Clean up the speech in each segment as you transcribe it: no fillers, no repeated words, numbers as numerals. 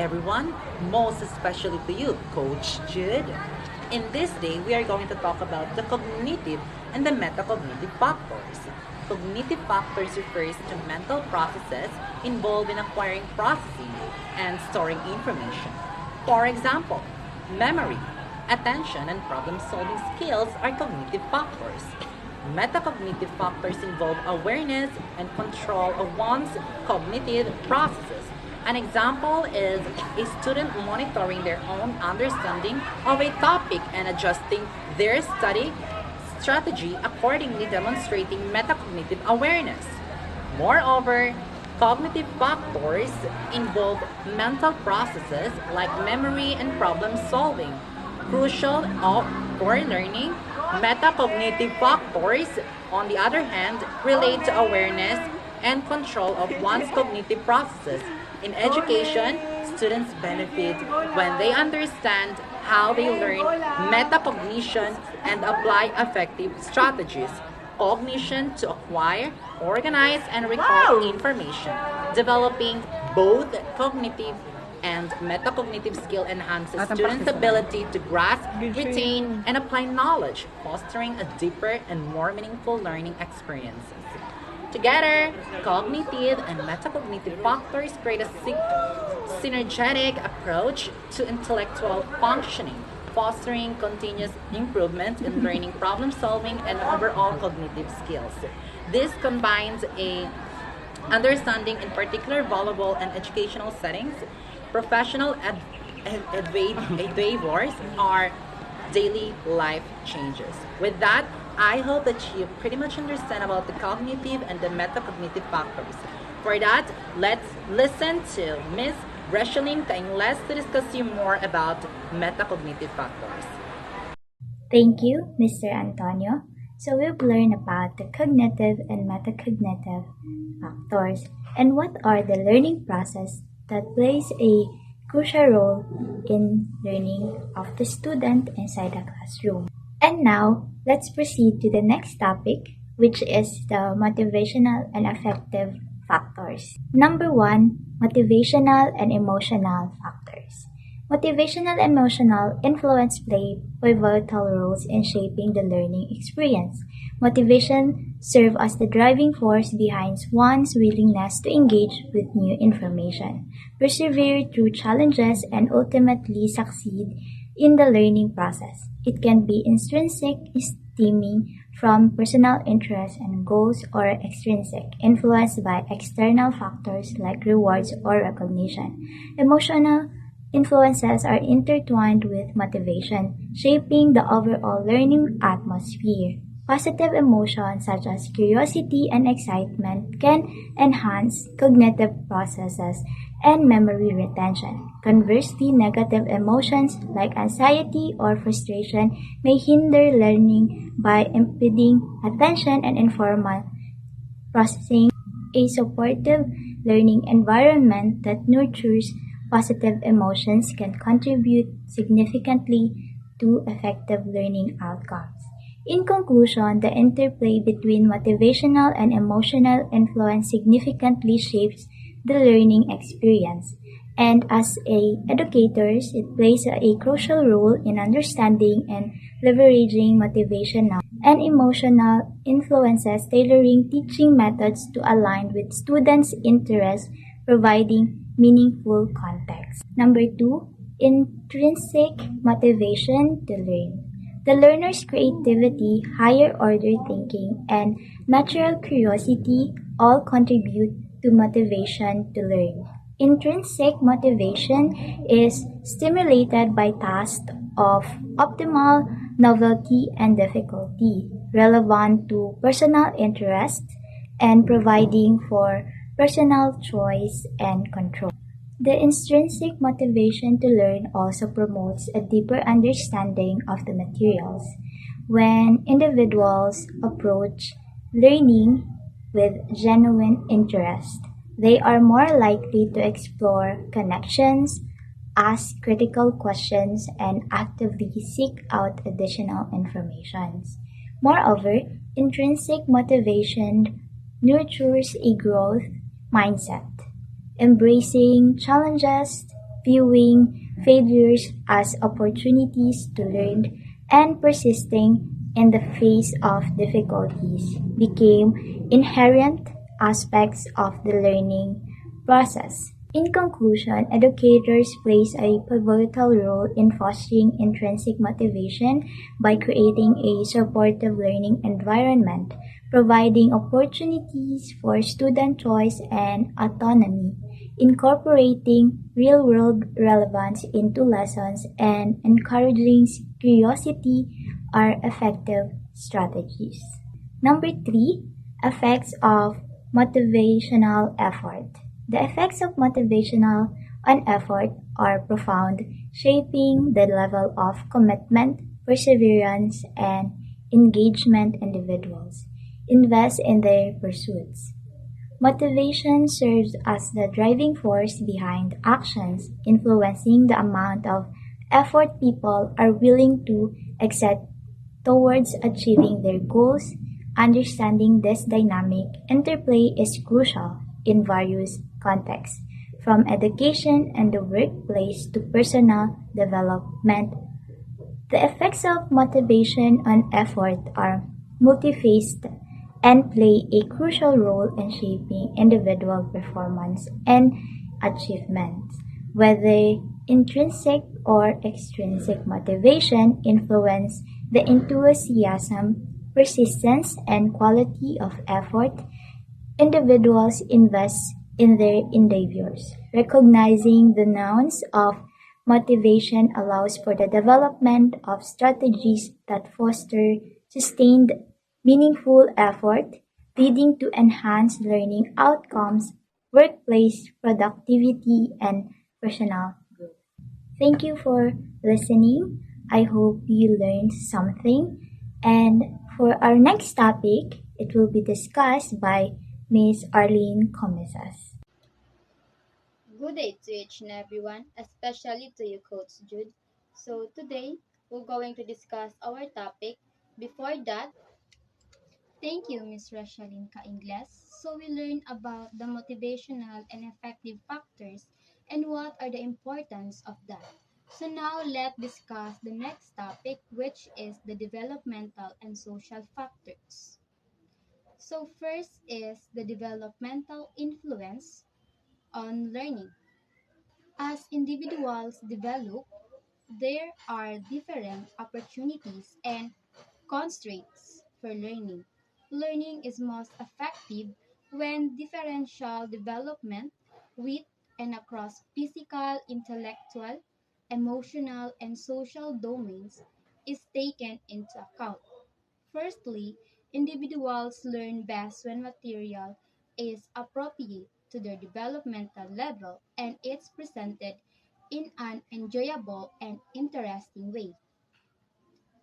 everyone, most especially to you, Coach Jude. In this day, we are going to talk about the cognitive and the metacognitive factors. Cognitive factors refers to mental processes involved in acquiring, processing, and storing information. For example, memory, attention, and problem-solving skills are cognitive factors. Metacognitive factors involve awareness and control of one's cognitive processes. An example is a student monitoring their own understanding of a topic and adjusting their study strategy accordingly, demonstrating metacognitive awareness. Moreover, cognitive factors involve mental processes like memory and problem solving, crucial for learning. Metacognitive factors, on the other hand, relate to awareness and control of one's cognitive processes. In education, students benefit when they understand how they learn metacognition and apply effective strategies. Cognition to acquire, organize, and recall information. Developing both cognitive and metacognitive skill enhances students' ability to grasp, retain, and apply knowledge, fostering a deeper and more meaningful learning experiences. Together, cognitive and metacognitive factors create a synergetic approach to intellectual functioning, fostering continuous improvement in learning, problem solving, and overall cognitive skills. This combines a understanding in particular valuable and educational settings. Professional endeavors are daily life changes. With that, I hope that you pretty much understand about the cognitive and the metacognitive factors. For that, let's listen to Miss Resheline Taingles to discuss you more about metacognitive factors. Thank you, Mr. Antonio. So we've learned about the cognitive and metacognitive factors and what are the learning process that plays a crucial role in learning of the student inside the classroom. And now, let's proceed to the next topic, which is the motivational and affective factors. Number 1, motivational and emotional factors. Motivational and emotional influence play pivotal roles in shaping the learning experience. Motivation serves as the driving force behind one's willingness to engage with new information, persevere through challenges, and ultimately succeed in the learning process. It can be intrinsic, stemming from personal interests and goals, or extrinsic, influenced by external factors like rewards or recognition. Emotional influences are intertwined with motivation, shaping the overall learning atmosphere. Positive emotions such as curiosity and excitement can enhance cognitive processes and memory retention. Conversely, negative emotions like anxiety or frustration may hinder learning by impeding attention and informal processing. A supportive learning environment that nurtures positive emotions can contribute significantly to effective learning outcomes. In conclusion, the interplay between motivational and emotional influence significantly shapes the learning experience, and as educators, it plays a crucial role in understanding and leveraging motivational and emotional influences, tailoring teaching methods to align with students' interests, providing meaningful context. Number 2, intrinsic motivation to learn. The learner's creativity, higher order thinking, and natural curiosity all contribute to motivation to learn. Intrinsic motivation is stimulated by tasks of optimal novelty and difficulty, relevant to personal interest, and providing for personal choice and control. The intrinsic motivation to learn also promotes a deeper understanding of the materials. When individuals approach learning with genuine interest, they are more likely to explore connections, ask critical questions, and actively seek out additional information. Moreover, intrinsic motivation nurtures a growth mindset, embracing challenges viewing failures as opportunities to learn, and persisting in the face of difficulties became inherent aspects of the learning process. In conclusion, educators plays a pivotal role in fostering intrinsic motivation by creating a supportive learning environment, providing opportunities for student choice and autonomy, incorporating real-world relevance into lessons, and encouraging curiosity are effective strategies. Number three, effects of motivational effort. The effects of motivational on effort are profound, shaping the level of commitment, perseverance, and engagement individuals invest in their pursuits. Motivation serves as the driving force behind actions, influencing the amount of effort people are willing to exert towards achieving their goals. Understanding this dynamic interplay is crucial in various contexts, from education and the workplace to personal development. The effects of motivation on effort are multifaceted and play a crucial role in shaping individual performance and achievements. Whether intrinsic or extrinsic motivation influence the enthusiasm, persistence, and quality of effort individuals invest in their endeavors. Recognizing the nouns of motivation allows for the development of strategies that foster sustained, meaningful effort, leading to enhanced learning outcomes, workplace productivity, and personal growth. Thank you for listening. I hope you learned something. And for our next topic, it will be discussed by Miss Arlene Comesas. Good day to each and everyone, especially to you, Coach Jude. So today we're going to discuss our topic. Before that, thank you, Miss Rashalin Ingles. So we learn about the motivational and effective factors and what are the importance of that. So now let's discuss the next topic, which is the developmental and social factors. So first is the developmental influence on learning. As individuals develop, there are different opportunities and constraints for learning. Learning is most effective when differential development with and across physical, intellectual, emotional, and social domains is taken into account. Firstly, individuals learn best when material is appropriate to their developmental level and it's presented in an enjoyable and interesting way.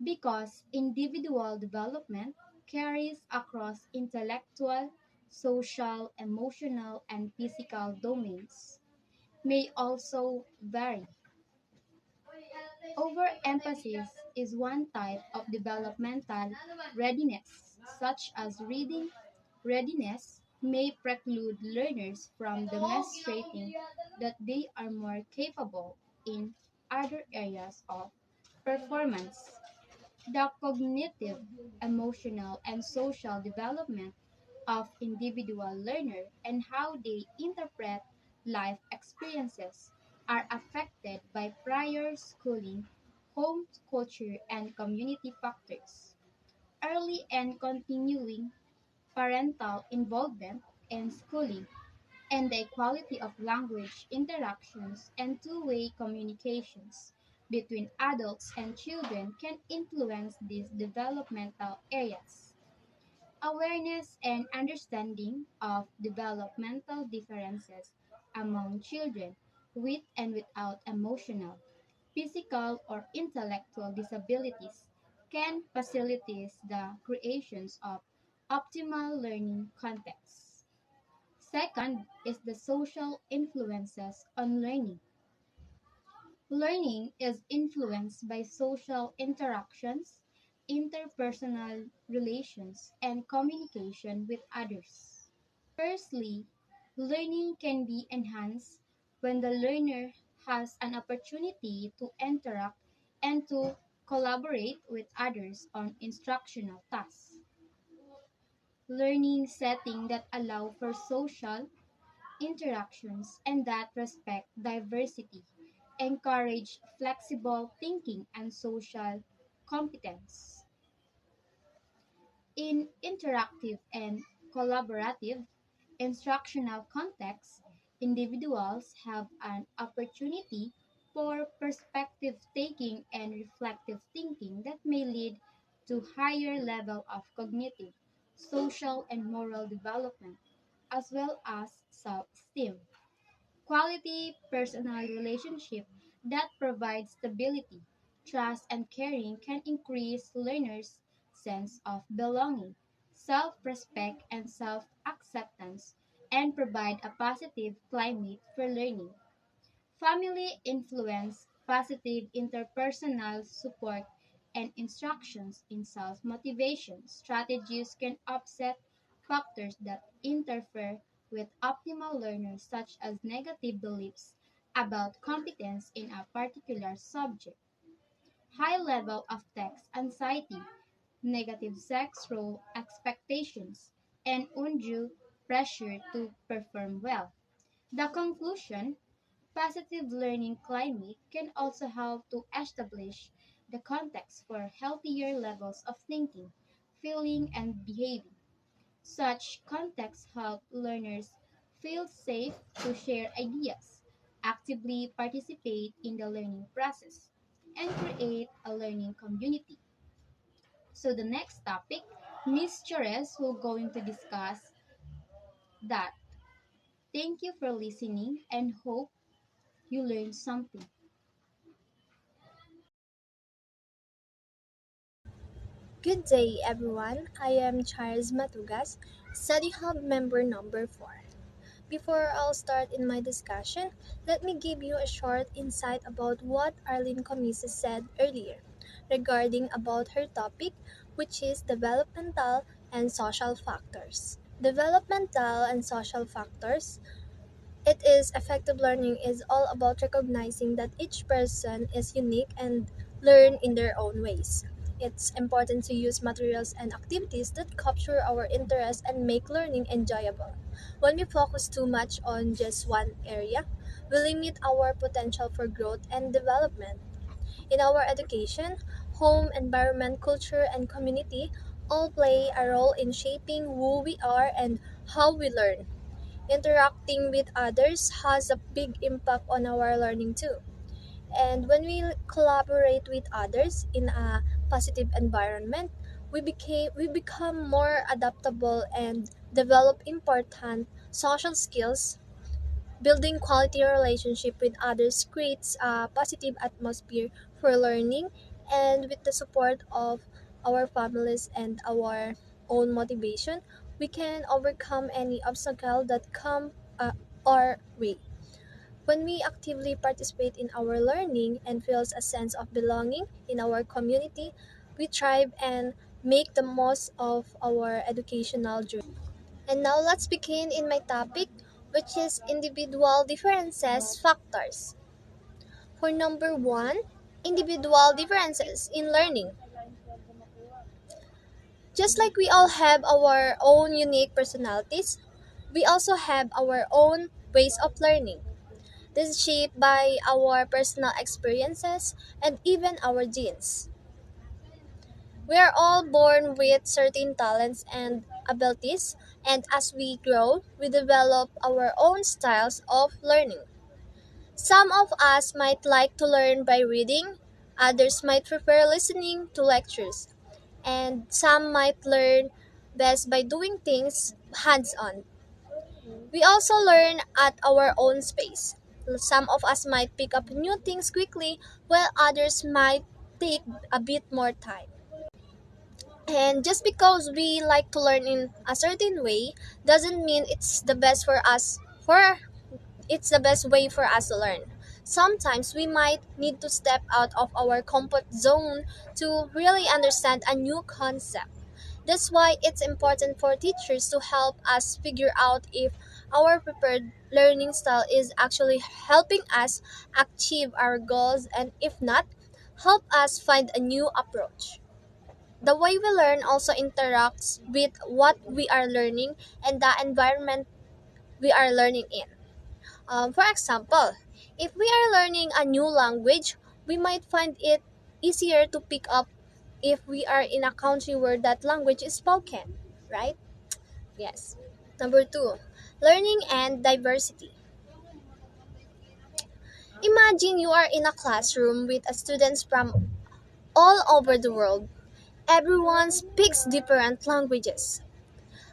Because individual development carries across intellectual, social, emotional, and physical domains, may also vary. Overemphasis is one type of developmental readiness, such as reading readiness may preclude learners from demonstrating that they are more capable in other areas of performance. The cognitive, emotional, and social development of individual learner and how they interpret life experiences are affected by prior schooling, home culture, and community factors. Early and continuing parental involvement in schooling and the equality of language interactions and two-way communications between adults and children can influence these developmental areas. Awareness and understanding of developmental differences among children with and without emotional, physical, or intellectual disabilities can facilitate the creations of optimal learning contexts. Second is the social influences on learning. Learning is influenced by social interactions, interpersonal relations, and communication with others. Firstly, learning can be enhanced when the learner has an opportunity to interact and to collaborate with others on instructional tasks. Learning setting that allow for social interactions and that respect diversity, encourage flexible thinking and social competence. In interactive and collaborative instructional contexts, individuals have an opportunity for perspective taking and reflective thinking that may lead to higher level of cognitive, social, and moral development, as well as self-esteem. Quality personal relationship that provide stability, trust, and caring can increase learners' sense of belonging, self-respect, and self-acceptance, and provide a positive climate for learning. Family influence, positive interpersonal support, and instructions in self motivation strategies can offset factors that interfere with optimal learners, such as negative beliefs about competence in a particular subject, high level of text anxiety, negative sex role expectations, and undue pressure to perform well. The conclusion: positive learning climate can also help to establish the context for healthier levels of thinking, feeling, and behaving. Such contexts help learners feel safe to share ideas, actively participate in the learning process, and create a learning community. So the next topic, Miss Chores will going to discuss that. Thank you for listening and hope you learned something. Good day, everyone. I am Charles Matugas, Study Hub member number 4. Before I'll start in my discussion, let me give you a short insight about what Arlene Comisa said earlier regarding about her topic, which is developmental and social factors. Developmental and social factors. It is effective learning is all about recognizing that each person is unique and learn in their own ways. It's important to use materials and activities that capture our interest and make learning enjoyable. When we focus too much on just one area, we limit our potential for growth and development. In our education, home, environment, culture, and community all play a role in shaping who we are and how we learn. Interacting with others has a big impact on our learning too. And when we collaborate with others in a positive environment, we become more adaptable and develop important social skills. Building quality relationship with others creates a positive atmosphere for learning, and with the support of our families and our own motivation, we can overcome any obstacle that come our way. When we actively participate in our learning and feels a sense of belonging in our community, we thrive and make the most of our educational journey. And now let's begin in my topic, which is individual differences factors. For number 1, individual differences in learning. Just like we all have our own unique personalities, we also have our own ways of learning. This is shaped by our personal experiences and even our genes. We are all born with certain talents and abilities, and as we grow, we develop our own styles of learning. Some of us might like to learn by reading, others might prefer listening to lectures, and some might learn best by doing things hands on. We also learn at our own pace. Some of us might pick up new things quickly, while others might take a bit more time. And just because we like to learn in a certain way doesn't mean it's the best way for us to learn. Sometimes we might need to step out of our comfort zone to really understand a new concept. That's why it's important for teachers to help us figure out if our prepared learning style is actually helping us achieve our goals, and if not, help us find a new approach. The way we learn also interacts with what we are learning and the environment we are learning in. For example, if we are learning a new language, we might find it easier to pick up if we are in a country where that language is spoken, right? Yes. Number two, learning and diversity. Imagine you are in a classroom with students from all over the world. Everyone speaks different languages,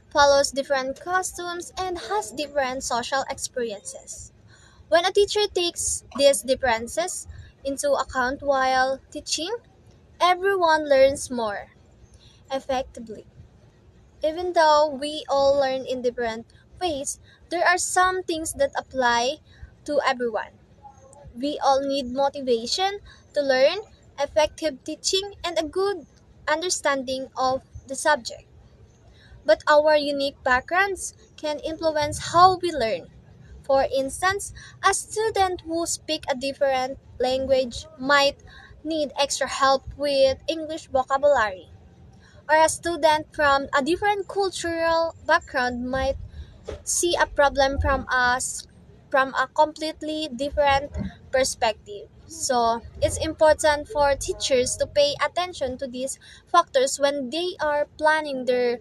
follows different costumes, and has different social experiences. When a teacher takes these differences into account while teaching, everyone learns more effectively. Even though we all learn in different ways, there are some things that apply to everyone. We all need motivation to learn, effective teaching, and a good understanding of the subject. But our unique backgrounds can influence how we learn. For instance, a student who speaks a different language might need extra help with English vocabulary, or a student from a different cultural background might see a problem from a completely different perspective. So, it's important for teachers to pay attention to these factors when they are planning their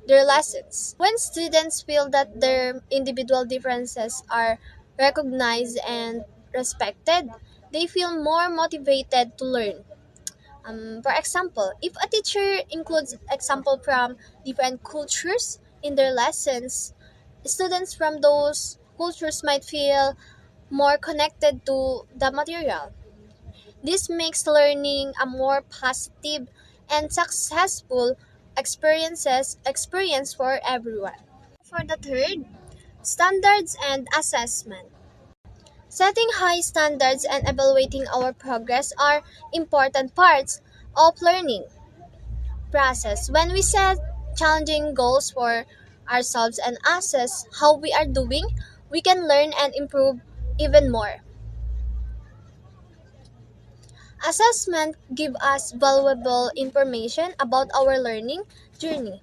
lessons. When students feel that their individual differences are recognized and respected, they feel more motivated to learn. For example, if a teacher includes example from different cultures in their lessons, students from those cultures might feel more connected to the material. This makes learning a more positive and successful experience for everyone. For the third, standards and assessment. Setting high standards and evaluating our progress are important parts of learning process. When we set challenging goals for ourselves and assess how we are doing, we can learn and improve even more. Assessment give us valuable information about our learning journey.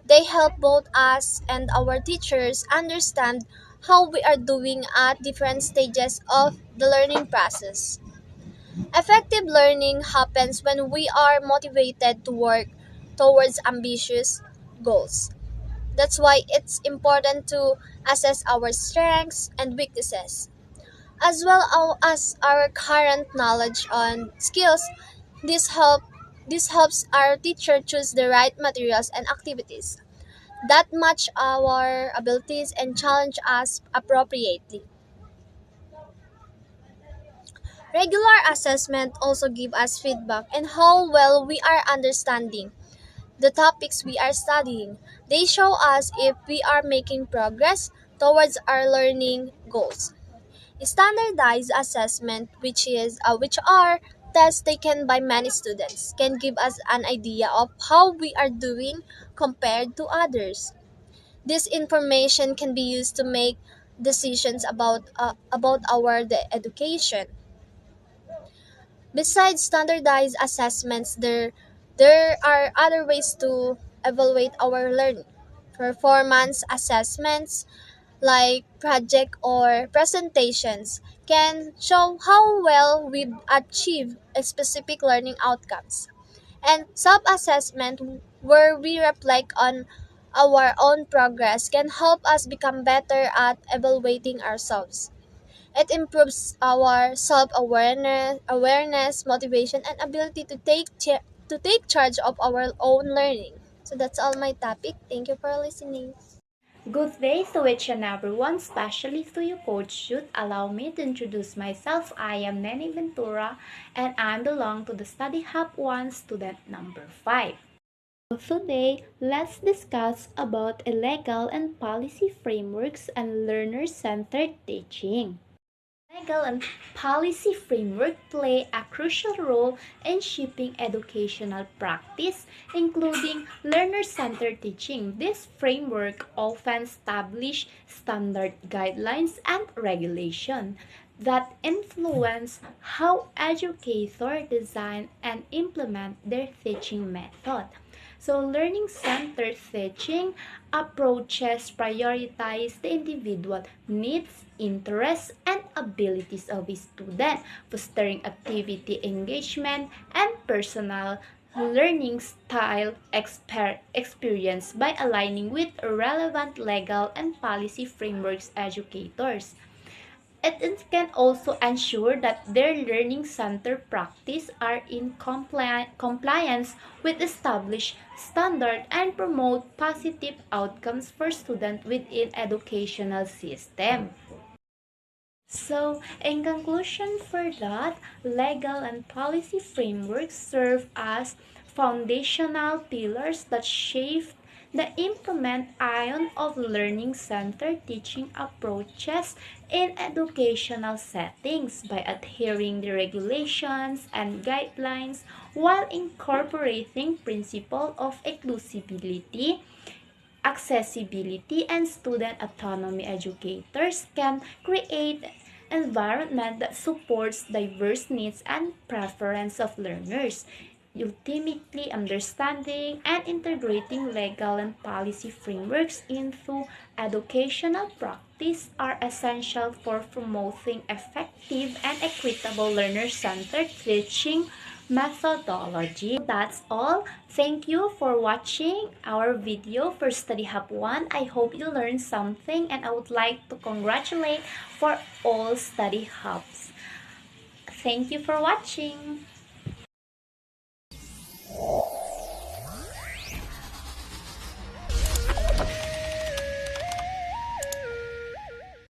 They help both us and our teachers understand how we are doing at different stages of the learning process. Effective learning happens when we are motivated to work towards ambitious goals. That's why it's important to assess our strengths and weaknesses, as well as our current knowledge and skills. This help this helps our teacher choose the right materials and activities that match our abilities and challenge us appropriately. Regular assessment also give us feedback on how well we are understanding the topics we are studying. They show us if we are making progress towards our learning goals. Standardized assessment, which are tests taken by many students, can give us an idea of how we are doing compared to others. This information can be used to make decisions about our education. Besides standardized assessments, there are other ways to evaluate our learning. Performance assessments like project or presentations can show how well we've achieved a specific learning outcomes. And self-assessment, where we reflect on our own progress, can help us become better at evaluating ourselves. It improves our awareness, motivation, and ability to take charge of our own learning. So that's all my topic. Thank you for listening. Good day to each and everyone, especially to you, Coach Jude. Allow me to introduce myself. I am Nene Ventura, and I belong to the Study Hub 1 student number 5. Today, let's discuss about legal and policy frameworks and learner-centered teaching. Legal and policy framework play a crucial role in shaping educational practice, including learner-centered teaching. This framework often establishes standard guidelines and regulation that influence how educators design and implement their teaching method. So, learning centered teaching approaches prioritize the individual needs, interests, and abilities of a student, fostering activity engagement and personal learning style experience by aligning with relevant legal and policy frameworks educators. It can also ensure that their learning center practice are in compliance with established standard and promote positive outcomes for students within educational system. So, in conclusion for that, legal and policy frameworks serve as foundational pillars that shape the implementation of learning-centered teaching approaches in educational settings by adhering the regulations and guidelines while incorporating principles of inclusivity, accessibility, and student autonomy. Educators can create an environment that supports diverse needs and preferences of learners, ultimately understanding and integrating legal and policy frameworks into educational practice are essential for promoting effective and equitable learner-centered teaching methodology. That's all. Thank you for watching our video for Study Hub 1. I hope you learned something and I would like to congratulate for all Study Hubs. Thank you for watching.